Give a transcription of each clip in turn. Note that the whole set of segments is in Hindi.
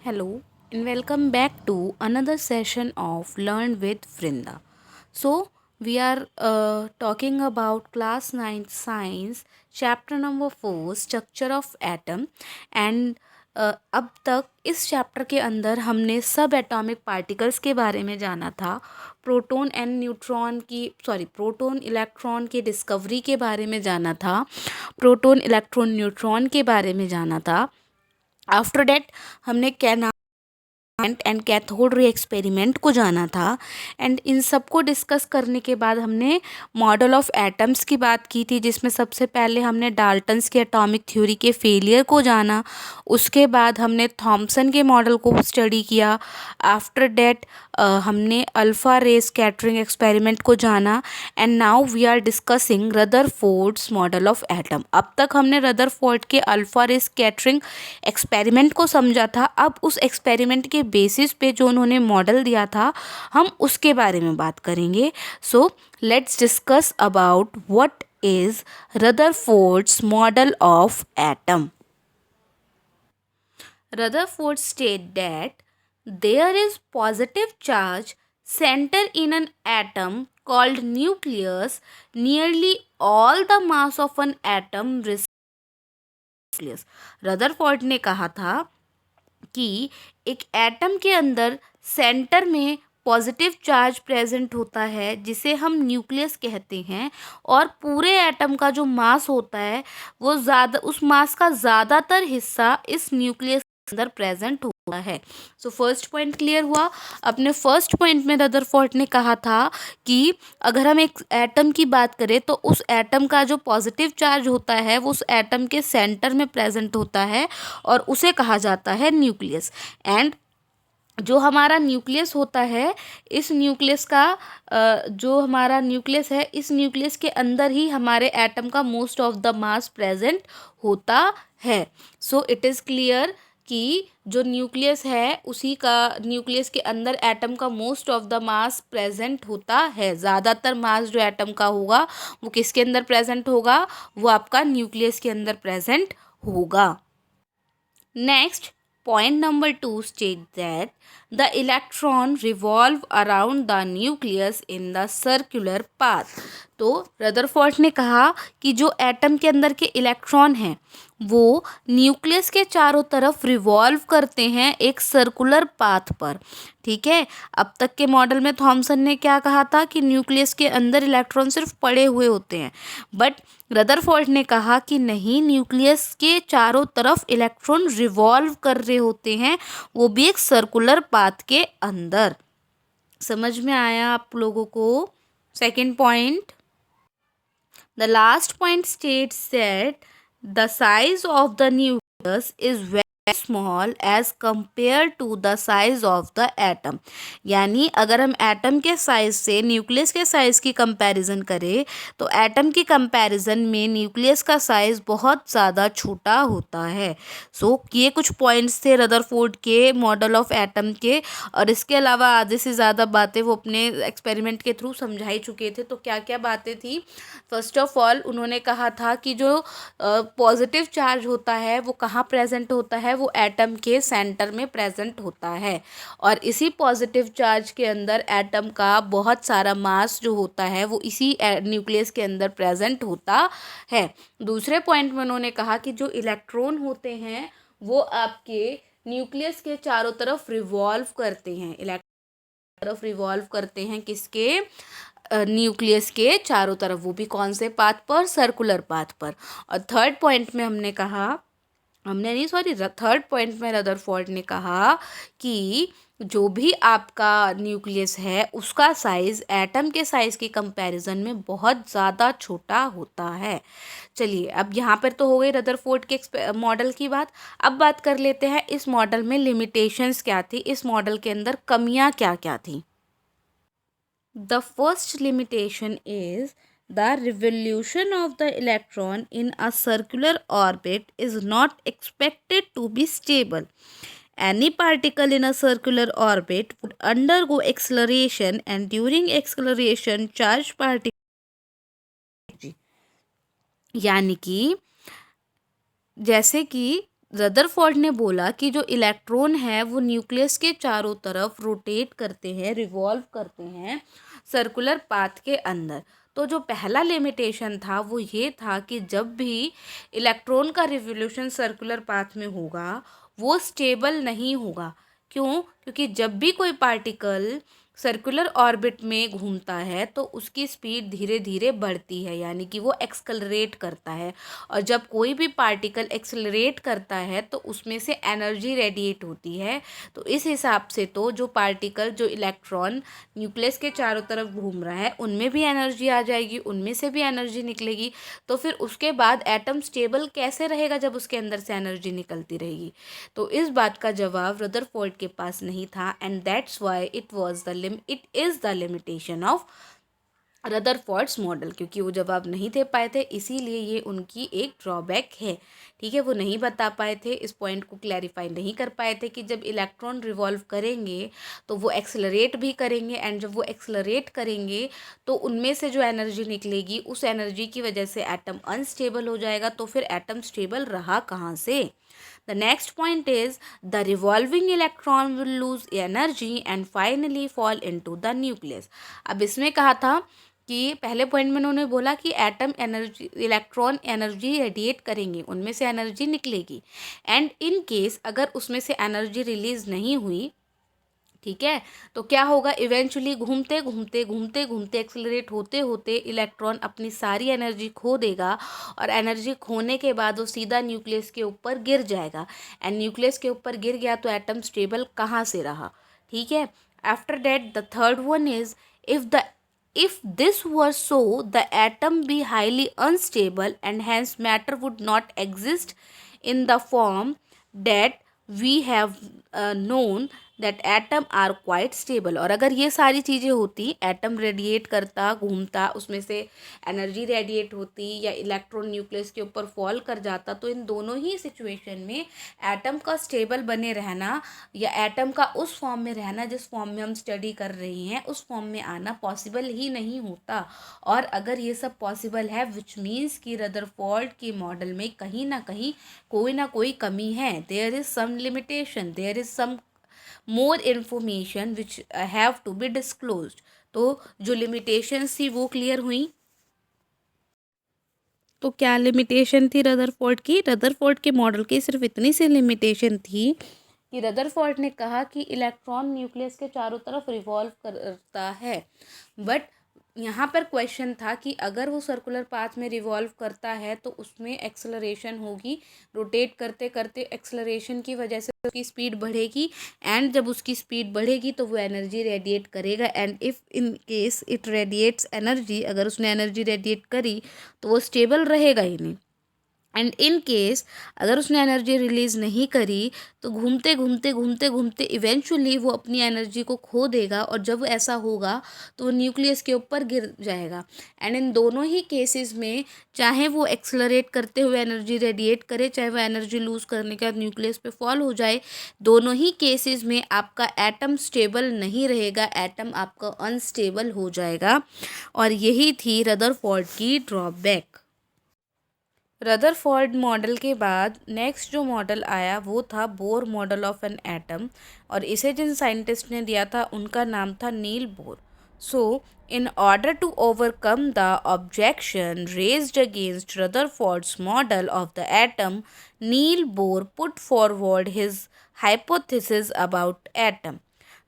Hello and welcome back to another session of Learn with Vrinda. We are talking about class 9 science chapter number 4 structure of atom and अब तक इस चैप्टर के अंदर हमने सब एटॉमिक पार्टिकल्स के बारे में जाना था। प्रोटॉन इलेक्ट्रॉन की डिस्कवरी के बारे में जाना था। प्रोटॉन इलेक्ट्रॉन न्यूट्रॉन के बारे में जाना था। आफ्टर डेट हमने एंड कैथोड रे एक्सपेरिमेंट को जाना था। एंड इन सब को डिस्कस करने के बाद हमने मॉडल ऑफ एटम्स की बात की थी, जिसमें सबसे पहले हमने डाल्टन्स की एटॉमिक थ्योरी के फेलियर को जाना। उसके बाद हमने थॉमसन के मॉडल को स्टडी किया। आफ्टर डेट हमने अल्फ़ा रे स्कैटरिंग एक्सपेरिमेंट को जाना। And now we are discussing Rutherford's model of atom. अब तक हमने रदरफोर्ड के अल्फ़ा रे स्कैटरिंग एक्सपेरिमेंट को समझा था। अब उस एक्सपेरिमेंट के बेसिस पे जो उन्होंने मॉडल दिया था, हम उसके बारे में बात करेंगे। So let's discuss about what is Rutherford's model of atom. Rutherford state that there is positive charge center in an atom called nucleus. Nearly all the mass of an atom nucleus. Rutherford ने कहा था कि एक एटम के अंदर सेंटर में पॉजिटिव चार्ज प्रेजेंट होता है, जिसे हम न्यूक्लियस कहते हैं। और पूरे एटम का जो मास होता है वो उस मास का ज़्यादातर हिस्सा इस न्यूक्लियस के अंदर प्रेजेंट होता है। सो फर्स्ट पॉइंट क्लियर हुआ। अपने फर्स्ट पॉइंट में रदरफोर्ड ने कहा था कि अगर हम एक एटम की बात करें तो उस एटम का जो पॉजिटिव चार्ज होता है वो उस एटम के सेंटर में प्रेजेंट होता है और उसे कहा जाता है न्यूक्लियस। एंड जो हमारा न्यूक्लियस होता है, इस न्यूक्लियस का जो हमारा न्यूक्लियस है, इस न्यूक्लियस के अंदर ही हमारे एटम का most of the mass present होता है। सो इट इज़ क्लियर कि जो न्यूक्लियस है उसी का न्यूक्लियस के अंदर एटम का most of the mass present होता है। ज़्यादातर मास जो एटम का होगा वो किसके अंदर प्रेजेंट होगा? वो आपका न्यूक्लियस के अंदर प्रेजेंट होगा। Next, point number 2 states that the electron revolve around the nucleus in the circular path. तो रदरफोर्ड ने कहा कि जो एटम के अंदर के इलेक्ट्रॉन हैं वो न्यूक्लियस के चारों तरफ रिवॉल्व करते हैं एक सर्कुलर पाथ पर। ठीक है, अब तक के मॉडल में थॉमसन ने क्या कहा था कि न्यूक्लियस के अंदर इलेक्ट्रॉन सिर्फ पड़े हुए होते हैं, बट रदरफोर्ड ने कहा कि नहीं, न्यूक्लियस के चारों तरफ इलेक्ट्रॉन रिवॉल्व कर रहे होते हैं, वो भी एक सर्कुलर पाथ के अंदर। समझ में आया आप लोगों को? Second point, the last point states that the size of the nucleus is very small as compared to the size of the atom. यानी अगर हम एटम के साइज से न्यूक्लियस के साइज की कंपैरिजन करें तो एटम की कंपैरिजन में न्यूक्लियस का साइज बहुत ज़्यादा छोटा होता है। ये कुछ पॉइंट्स थे रदरफोर्ड के मॉडल ऑफ एटम के, और इसके अलावा आधे से ज़्यादा बातें वो अपने एक्सपेरिमेंट के थ्रू समझा ही चुके थे। तो क्या क्या बातें थी? फर्स्ट ऑफ ऑल उन्होंने कहा था कि जो पॉजिटिव चार्ज होता है वो कहाँ प्रेजेंट होता है? वो एटम के सेंटर में प्रेजेंट होता है, और इसी पॉजिटिव चार्ज के अंदर एटम का बहुत सारा मास जो होता है वो इसी न्यूक्लियस के अंदर प्रेजेंट होता है। दूसरे पॉइंट में उन्होंने कहा कि जो इलेक्ट्रॉन होते हैं वो आपके न्यूक्लियस के चारों तरफ रिवॉल्व करते हैं। तरफ रिवॉल्व करते हैं किसके? न्यूक्लियस के चारों तरफ, वो भी कौन से पाथ पर? सर्कुलर पाथ पर। और थर्ड पॉइंट में थर्ड पॉइंट में रदरफोर्ड ने कहा कि जो भी आपका न्यूक्लियस है उसका साइज़ एटम के साइज़ के कंपैरिजन में बहुत ज़्यादा छोटा होता है। चलिए, अब यहाँ पर तो हो गई रदरफोर्ड के मॉडल की बात। अब बात कर लेते हैं इस मॉडल में लिमिटेशंस क्या थी, इस मॉडल के अंदर कमियाँ क्या क्या थी। The first limitation is the revolution of the electron in a circular orbit is not expected to be stable. Any particle in a circular orbit would undergo acceleration, and during acceleration charged particle, यानी कि जैसे कि रदरफोर्ड ने बोला कि जो इलेक्ट्रॉन है वो न्यूक्लियस के चारों तरफ रोटेट करते हैं, रिवॉल्व करते हैं सर्कुलर पाथ के अंदर। तो जो पहला लिमिटेशन था वो ये था कि जब भी इलेक्ट्रॉन का रिवोल्यूशन सर्कुलर पाथ में होगा वो स्टेबल नहीं होगा। क्यों? क्योंकि जब भी कोई पार्टिकल सर्कुलर ऑर्बिट में घूमता है तो उसकी स्पीड धीरे धीरे बढ़ती है, यानी कि वो एक्सलरेट करता है। और जब कोई भी पार्टिकल एक्सलरेट करता है तो उसमें से एनर्जी रेडिएट होती है। तो इस हिसाब से तो जो पार्टिकल, जो इलेक्ट्रॉन न्यूक्लियस के चारों तरफ घूम रहा है उनमें भी एनर्जी आ जाएगी, उनमें से भी एनर्जी निकलेगी। तो फिर उसके बाद एटम स्टेबल कैसे रहेगा जब उसके अंदर से एनर्जी निकलती रहेगी? तो इस बात का जवाब रदरफोर्ड के पास नहीं था, and that's why it is the limitation of Rutherford's model. क्योंकि वो जवाब नहीं दे पाए थे, इसीलिए ये उनकी एक ड्रॉबैक है। ठीक है, वो नहीं बता पाए थे, इस पॉइंट को क्लैरिफाई नहीं कर पाए थे कि जब इलेक्ट्रॉन रिवॉल्व करेंगे तो वो एक्सेलरेट भी करेंगे, एंड जब वो एक्सेलरेट करेंगे तो उनमें से जो एनर्जी निकलेगी उस एनर्जी की वजह से एटम अनस्टेबल हो जाएगा। तो फिर एटम स्टेबल रहा कहाँ से? The next point is the revolving electron will lose energy and finally fall into the nucleus. अब इसमें कहा था कि पहले पॉइंट में उन्होंने बोला कि atom energy, electron energy radiate करेंगे, उनमें से एनर्जी निकलेगी, एंड इन केस अगर उसमें से एनर्जी रिलीज नहीं हुई, ठीक है, तो क्या होगा? इवेंचुअली घूमते घूमते घूमते घूमते एक्सेलरेट होते होते इलेक्ट्रॉन अपनी सारी एनर्जी खो देगा, और एनर्जी खोने के बाद वो सीधा न्यूक्लियस के ऊपर गिर जाएगा, एंड न्यूक्लियस के ऊपर गिर गया तो एटम स्टेबल कहाँ से रहा? ठीक है। After that the third one is if this were so, the atom be highly unstable and hence matter would not exist in the form that we have known that atom are quite stable. और अगर ये सारी चीज़ें होती, एटम रेडिएट करता, घूमता, उसमें से एनर्जी रेडिएट होती, या इलेक्ट्रॉन न्यूक्लियस के ऊपर फॉल कर जाता, तो इन दोनों ही सिचुएशन में एटम का स्टेबल बने रहना या एटम का उस फॉर्म में रहना जिस फॉर्म में हम स्टडी कर रहे हैं उस फॉर्म में आना पॉसिबल ही नहीं होता। और अगर ये सब पॉसिबल है, विच मीन्स कि रदरफोर्ड के मॉडल में कहीं ना कोई कमी है। There is some limitation, there is some more information which have to be disclosed. तो जो लिमिटेशंस थी वो क्लियर हुई। तो क्या लिमिटेशन थी रदरफोर्ड की? रदरफोर्ड के मॉडल की सिर्फ इतनी सी लिमिटेशन थी कि रदरफोर्ड ने कहा कि इलेक्ट्रॉन न्यूक्लियस के चारों तरफ रिवॉल्व करता है, बट यहाँ पर क्वेश्चन था कि अगर वो सर्कुलर पाथ में रिवॉल्व करता है तो उसमें एक्सेलरेशन होगी, रोटेट करते करते एक्सेलरेशन की वजह से उसकी स्पीड बढ़ेगी, एंड जब उसकी स्पीड बढ़ेगी तो वो एनर्जी रेडिएट करेगा, and if in case it radiates energy, अगर उसने एनर्जी रेडिएट करी तो वो स्टेबल रहेगा ही नहीं, एंड इन केस अगर उसने एनर्जी रिलीज़ नहीं करी तो घूमते घूमते घूमते घूमते इवेंचुअली वो अपनी एनर्जी को खो देगा, और जब ऐसा होगा तो वो न्यूक्लियस के ऊपर गिर जाएगा। एंड इन दोनों ही केसेस में, चाहे वो एक्सलरेट करते हुए एनर्जी रेडिएट करे, चाहे वो एनर्जी लूज़ करने के बाद न्यूक्लियस पे फॉल हो जाए, दोनों ही केसेस में आपका एटम स्टेबल नहीं रहेगा, एटम आपका अनस्टेबल हो जाएगा। और यही थी रदरफोर्ड की ड्रॉबैक। रदरफोर्ड मॉडल के बाद नेक्स्ट जो मॉडल आया वो था Bohr model of an atom, और इसे जिन साइंटिस्ट ने दिया था उनका नाम था Niels Bohr. So in order to overcome the objection raised against Rutherford's model of the atom, Neil Bohr put forward his hypothesis about atom.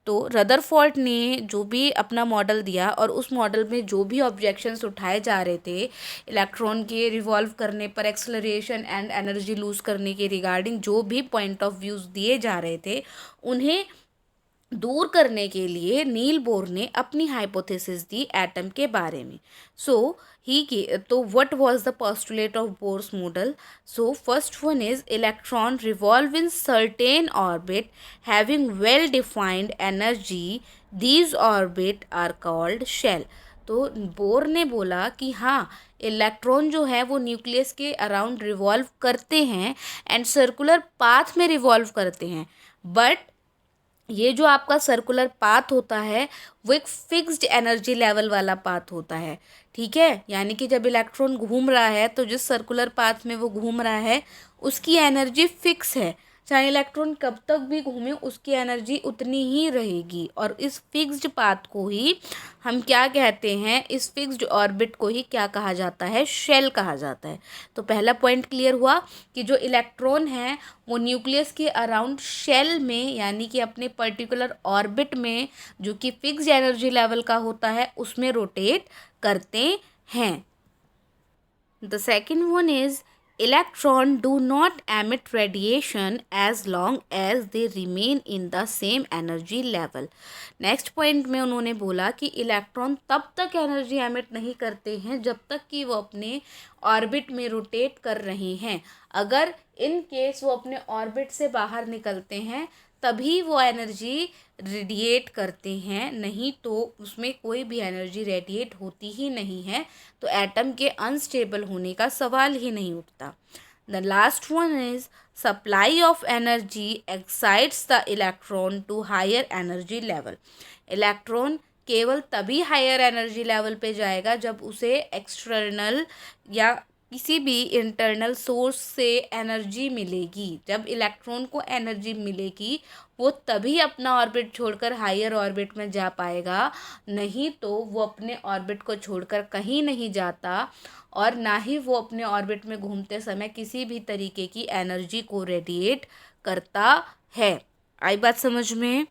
तो रदरफोर्ड ने जो भी अपना मॉडल दिया और उस मॉडल में जो भी ऑब्जेक्शंस उठाए जा रहे थे इलेक्ट्रॉन के रिवॉल्व करने पर, एक्सेलरेशन एंड एनर्जी लूज़ करने के रिगार्डिंग जो भी पॉइंट ऑफ व्यूज़ दिए जा रहे थे, उन्हें दूर करने के लिए नील बोर ने अपनी हाइपोथेसिस दी एटम के बारे में। तो what was the postulate of Bohr's model? So first one is electron revolve in certain orbit having well defined energy, these orbit are called shell. तो बोर ने बोला कि हाँ, इलेक्ट्रॉन जो है वो न्यूक्लियस के अराउंड रिवॉल्व करते हैं एंड सर्कुलर पाथ में रिवॉल्व करते हैं, बट ये जो आपका सर्कुलर पाथ होता है वो एक फिक्स्ड एनर्जी लेवल वाला पाथ होता है। ठीक है, यानी कि जब इलेक्ट्रॉन घूम रहा है तो जिस सर्कुलर पाथ में वो घूम रहा है उसकी एनर्जी फिक्स है, चाहे इलेक्ट्रॉन कब तक भी घूमे उसकी एनर्जी उतनी ही रहेगी। और इस फिक्स्ड पाथ को ही हम क्या कहते हैं, इस फिक्स्ड ऑर्बिट को ही क्या कहा जाता है, शेल कहा जाता है। तो पहला पॉइंट क्लियर हुआ कि जो इलेक्ट्रॉन है वो न्यूक्लियस के अराउंड शेल में यानी कि अपने पर्टिकुलर ऑर्बिट में जो कि फिक्स्ड एनर्जी लेवल का होता है उसमें रोटेट करते हैं। The second one is electron do not emit radiation as long as they remain in the same energy level. Next point में उन्होंने बोला कि इलेक्ट्रॉन तब तक एनर्जी एमिट नहीं करते हैं जब तक कि वो अपने ऑर्बिट में रोटेट कर रहे हैं। अगर इन केस वो अपने ऑर्बिट से बाहर निकलते हैं तभी वो एनर्जी रेडिएट करते हैं, नहीं तो उसमें कोई भी एनर्जी रेडिएट होती ही नहीं है। तो एटम के अनस्टेबल होने का सवाल ही नहीं उठता। The last one is supply of energy excites the electron to higher energy level. Electron केवल तभी हायर एनर्जी लेवल पे जाएगा जब उसे एक्सटर्नल या किसी भी इंटरनल सोर्स से एनर्जी मिलेगी। जब इलेक्ट्रॉन को एनर्जी मिलेगी वो तभी अपना ऑर्बिट छोड़कर हायर ऑर्बिट में जा पाएगा, नहीं तो वो अपने ऑर्बिट को छोड़कर कहीं नहीं जाता और ना ही वो अपने ऑर्बिट में घूमते समय किसी भी तरीके की एनर्जी को रेडिएट करता है। आई बात समझ में?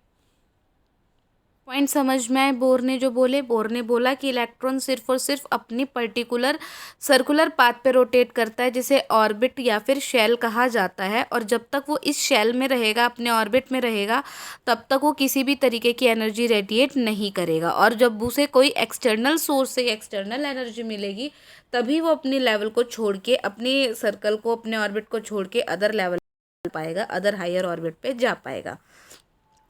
पॉइंट समझ में आए? बोर ने जो बोले, बोर ने बोला कि इलेक्ट्रॉन सिर्फ और सिर्फ अपनी पर्टिकुलर सर्कुलर पाथ पे रोटेट करता है जिसे ऑर्बिट या फिर शेल कहा जाता है, और जब तक वो इस शेल में रहेगा, अपने ऑर्बिट में रहेगा, तब तक वो किसी भी तरीके की एनर्जी रेडिएट नहीं करेगा। और जब उसे कोई एक्सटर्नल सोर्स से एक्सटर्नल एनर्जी मिलेगी तभी वो अपनी लेवल को छोड़ के, अपने सर्कल को, अपने ऑर्बिट को छोड़ के अदर लेवल पाएगा, अदर हायर ऑर्बिट पे जा पाएगा।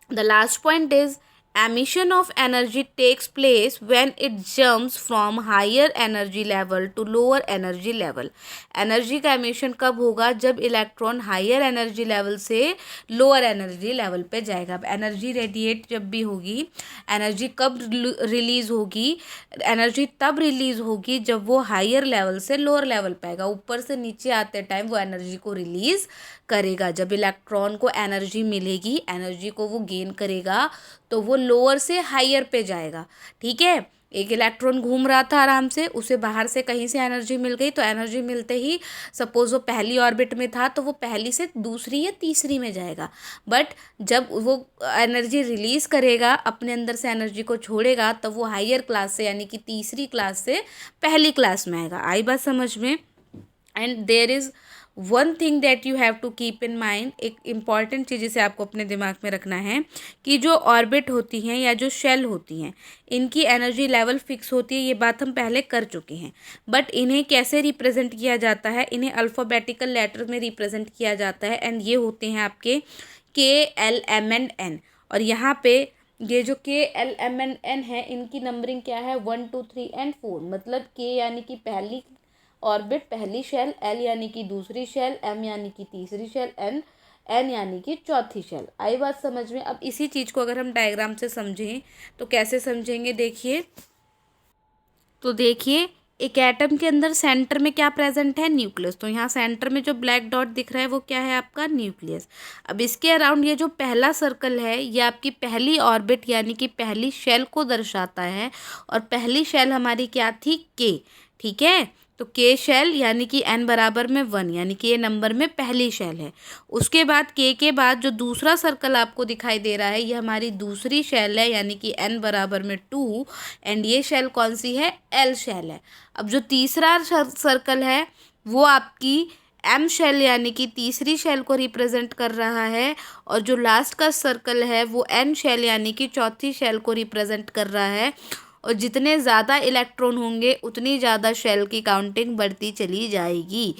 The last point is emission of energy takes place when it jumps from higher energy level to lower energy level. Energy का एमिशन कब होगा? जब इलेक्ट्रॉन हायर एनर्जी लेवल से लोअर एनर्जी लेवल पे जाएगा। अब एनर्जी रेडिएट जब भी होगी, एनर्जी कब रिलीज होगी? एनर्जी तब रिलीज होगी जब वो हायर लेवल से लोअर लेवल पे आएगा। ऊपर से नीचे आते टाइम वो एनर्जी को रिलीज करेगा। जब इलेक्ट्रॉन को एनर्जी मिलेगी, एनर्जी को वो गेन करेगा, तो वो लोअर से हायर पे जाएगा। ठीक है, एक इलेक्ट्रॉन घूम रहा था आराम से, उसे बाहर से कहीं से एनर्जी मिल गई, तो एनर्जी मिलते ही सपोज वो पहली ऑर्बिट में था तो वो पहली से दूसरी या तीसरी में जाएगा। बट जब वो एनर्जी रिलीज करेगा, अपने अंदर से एनर्जी को छोड़ेगा, तब वो हायर क्लास से यानी कि तीसरी क्लास से पहली क्लास में आएगा। आई बात समझ में? And there is one thing that you have to keep in mind, एक इम्पॉर्टेंट चीज़ जिसे आपको अपने दिमाग में रखना है कि जो ऑर्बिट होती हैं या जो शेल होती हैं, इनकी एनर्जी लेवल फिक्स होती है। ये बात हम पहले कर चुके हैं। बट इन्हें कैसे रिप्रेजेंट किया जाता है? इन्हें अल्फ़ाबेटिकल लेटर में रिप्रेजेंट किया जाता है। एंड ये होते हैं आपके KLMNN। और यहाँ पे ये जो KLMNN है, इनकी नंबरिंग क्या है? 1 2 3 एंड 4। मतलब K यानी कि पहली ऑर्बिट, पहली शेल, L यानी कि दूसरी शेल, M यानी कि तीसरी शेल, N यानी कि चौथी शेल। आई बात समझ में? अब इसी चीज़ को अगर हम डायग्राम से समझें तो कैसे समझेंगे? देखिए, तो देखिए एक एटम के अंदर सेंटर में क्या प्रेजेंट है? न्यूक्लियस। तो यहाँ सेंटर में जो ब्लैक डॉट दिख रहा है वो क्या है? आपका न्यूक्लियस। अब इसके अराउंड ये जो पहला सर्कल है ये आपकी पहली ऑर्बिट यानी कि पहली शेल को दर्शाता है। और पहली शेल हमारी क्या थी? K। ठीक है, तो K शेल यानी कि N बराबर में 1 यानी कि ये नंबर में पहली शेल है। उसके बाद K के बाद जो दूसरा सर्कल आपको दिखाई दे रहा है ये हमारी दूसरी शेल है यानी कि N बराबर में 2। एंड ये शेल कौन सी है? L शेल है। अब जो तीसरा सर्कल है वो आपकी M शेल यानी कि तीसरी शेल को रिप्रेजेंट कर रहा है। और जो लास्ट का सर्कल है वो N शेल यानी कि चौथी शेल को रिप्रेजेंट कर रहा है। और जितने ज़्यादा इलेक्ट्रॉन होंगे उतनी ज़्यादा शेल की काउंटिंग बढ़ती चली जाएगी।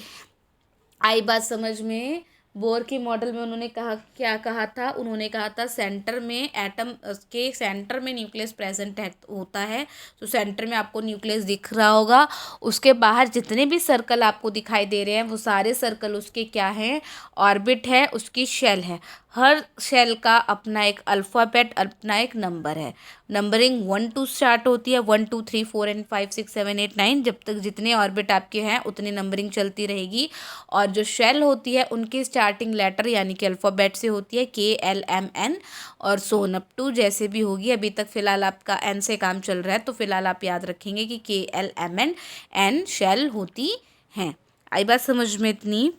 आई बात समझ में? बोर के मॉडल में उन्होंने कहा, क्या कहा था? उन्होंने कहा था सेंटर में एटम के सेंटर में न्यूक्लियस प्रेजेंट होता है। तो सेंटर में आपको न्यूक्लियस दिख रहा होगा। उसके बाहर जितने भी सर्कल आपको दिखाई दे रहे हैं वो सारे सर्कल उसके क्या हैं? ऑर्बिट है, उसकी शेल है। हर शेल का अपना एक अल्फ़ाबेट, अपना एक नंबर है। नंबरिंग 1 टू स्टार्ट होती है, 1 2 3 4 एंड 5 6 7 8 9, जब तक जितने ऑर्बिट आपके हैं उतनी नंबरिंग चलती रहेगी। और जो शेल होती है उनकी स्टार्टिंग लेटर यानी कि अल्फ़ाबेट से होती है, KLMN और सोन अप टू जैसे भी होगी। अभी तक फ़िलहाल आपका एन से काम चल रहा है, तो फ़िलहाल आप याद रखेंगे कि KLMN शेल होती हैं। आई बात समझ में इतनी?